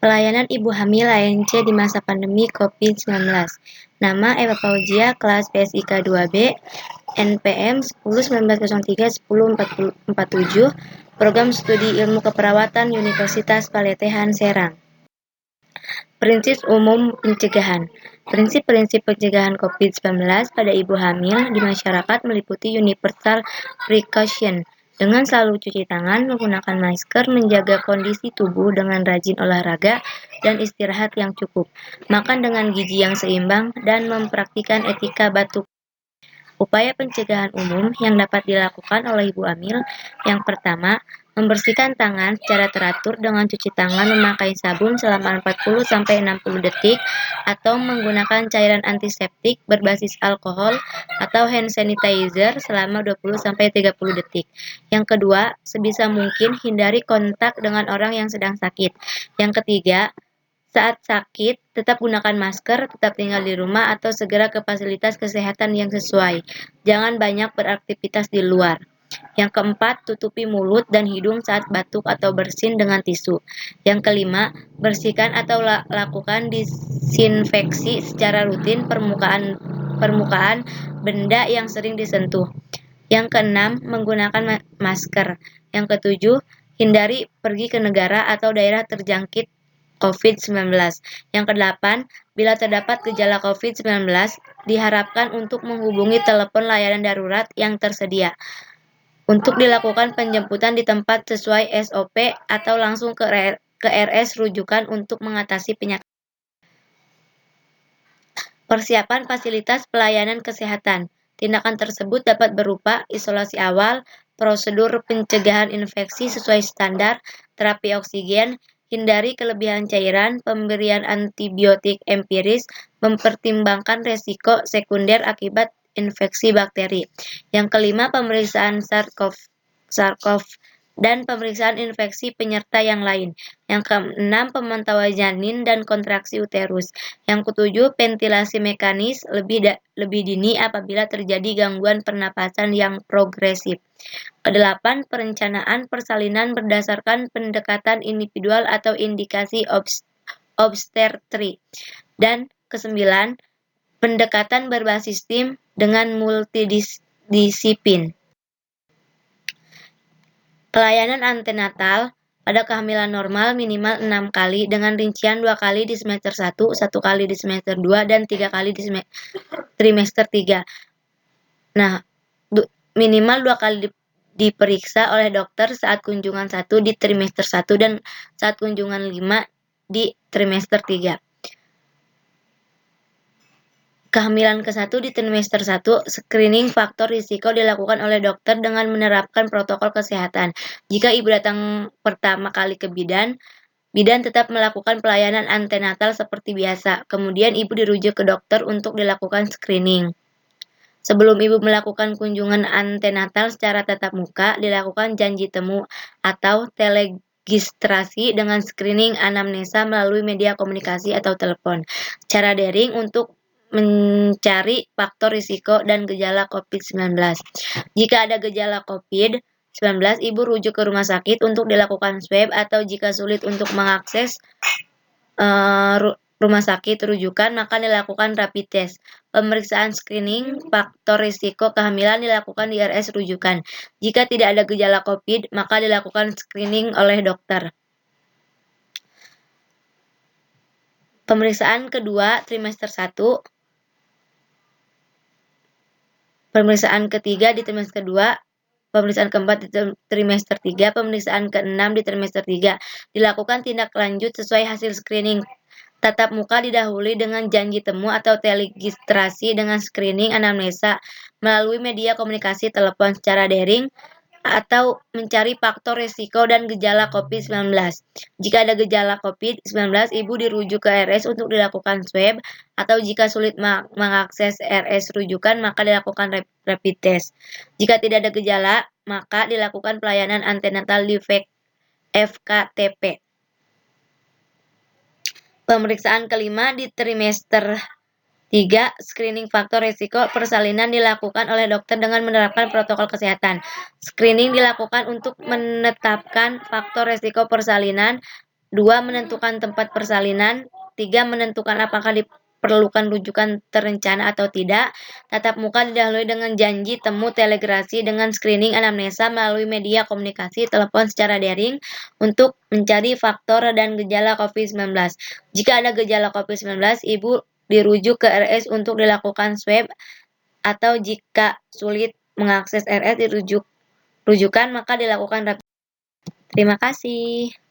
Pelayanan ibu hamil ANC di masa pandemi COVID-19. Nama Eva Fauzia, kelas PSIK 2B, NPM 10-1903-1047, Program Studi Ilmu Keperawatan Universitas Paletehan Serang. Prinsip umum pencegahan. Prinsip-prinsip pencegahan COVID-19 pada ibu hamil di masyarakat meliputi universal precaution, dengan selalu cuci tangan, menggunakan masker, menjaga kondisi tubuh dengan rajin olahraga dan istirahat yang cukup, makan dengan gizi yang seimbang, dan mempraktikkan etika batuk. Upaya pencegahan umum yang dapat dilakukan oleh ibu hamil. Yang pertama, membersihkan tangan secara teratur dengan cuci tangan memakai sabun selama 40-60 detik atau menggunakan cairan antiseptik berbasis alkohol atau hand sanitizer selama 20-30 detik. Yang kedua, sebisa mungkin hindari kontak dengan orang yang sedang sakit. Yang ketiga, saat sakit, tetap gunakan masker, tetap tinggal di rumah, atau segera ke fasilitas kesehatan yang sesuai. Jangan banyak beraktivitas di luar. Yang keempat, tutupi mulut dan hidung saat batuk atau bersin dengan tisu. Yang kelima, bersihkan atau lakukan disinfeksi secara rutin permukaan benda yang sering disentuh. Yang keenam, menggunakan masker. Yang ketujuh, hindari pergi ke negara atau daerah terjangkit COVID-19. Yang kedelapan, bila terdapat gejala COVID-19, diharapkan untuk menghubungi telepon layanan darurat yang tersedia untuk dilakukan penjemputan di tempat sesuai SOP atau langsung ke RS rujukan untuk mengatasi penyakit. Persiapan fasilitas pelayanan kesehatan. Tindakan tersebut dapat berupa isolasi awal, prosedur pencegahan infeksi sesuai standar, terapi oksigen, hindari kelebihan cairan, pemberian antibiotik empiris, mempertimbangkan resiko sekunder akibat infeksi bakteri. Yang kelima, pemeriksaan SARS-CoV dan pemeriksaan infeksi penyerta yang lain. Yang keenam, pemantauan janin dan kontraksi uterus. Yang ketujuh, ventilasi mekanis lebih dini apabila terjadi gangguan pernapasan yang progresif. Kedelapan, perencanaan persalinan berdasarkan pendekatan individual atau indikasi obstetri. Dan kesembilan, pendekatan berbasis tim dengan multidisiplin. Pelayanan antenatal pada kehamilan normal minimal 6 kali dengan rincian 2 kali di semester 1, 1 kali di semester 2, dan 3 kali di trimester 3. Nah, minimal 2 kali diperiksa oleh dokter saat kunjungan 1 di trimester 1 dan saat kunjungan 5 di trimester 3. Kehamilan ke-1 di trimester 1, screening faktor risiko dilakukan oleh dokter dengan menerapkan protokol kesehatan. Jika ibu datang pertama kali ke bidan tetap melakukan pelayanan antenatal seperti biasa. Kemudian ibu dirujuk ke dokter untuk dilakukan screening. Sebelum ibu melakukan kunjungan antenatal secara tatap muka, dilakukan janji temu atau teleregistrasi dengan screening anamnesa melalui media komunikasi atau telepon. Cara daring untuk mencari faktor risiko dan gejala COVID-19. Jika ada gejala COVID-19, ibu rujuk ke rumah sakit untuk dilakukan swab, atau jika sulit untuk mengakses rumah sakit rujukan, maka dilakukan rapid test. Pemeriksaan screening faktor risiko kehamilan dilakukan di RS rujukan. Jika tidak ada gejala COVID, maka dilakukan screening oleh dokter. Pemeriksaan kedua trimester 1. Pemeriksaan ketiga di trimester 2, pemeriksaan keempat di trimester 3, pemeriksaan ke-6 di trimester 3. Dilakukan tindak lanjut sesuai hasil screening. Tatap muka didahului dengan janji temu atau teleregistrasi dengan screening anamnesa melalui media komunikasi telepon secara daring, atau mencari faktor risiko dan gejala COVID-19. Jika ada gejala COVID-19, ibu dirujuk ke RS untuk dilakukan swab, atau jika sulit mengakses RS rujukan, maka dilakukan rapid test. Jika tidak ada gejala, maka dilakukan pelayanan antenatal di FKTP. Pemeriksaan kelima di trimester 3, screening faktor risiko persalinan dilakukan oleh dokter dengan menerapkan protokol kesehatan. Screening dilakukan untuk menetapkan faktor risiko persalinan 2. Menentukan tempat persalinan. 3. Menentukan apakah diperlukan rujukan terencana atau tidak. Tatap muka didahului dengan janji temu telegrasi dengan screening anamnesa melalui media komunikasi telepon secara daring untuk mencari faktor dan gejala COVID-19. Jika ada gejala COVID-19, ibu dirujuk ke RS untuk dilakukan swab, atau jika sulit mengakses RS rujukan maka dilakukan rapid. Terima kasih.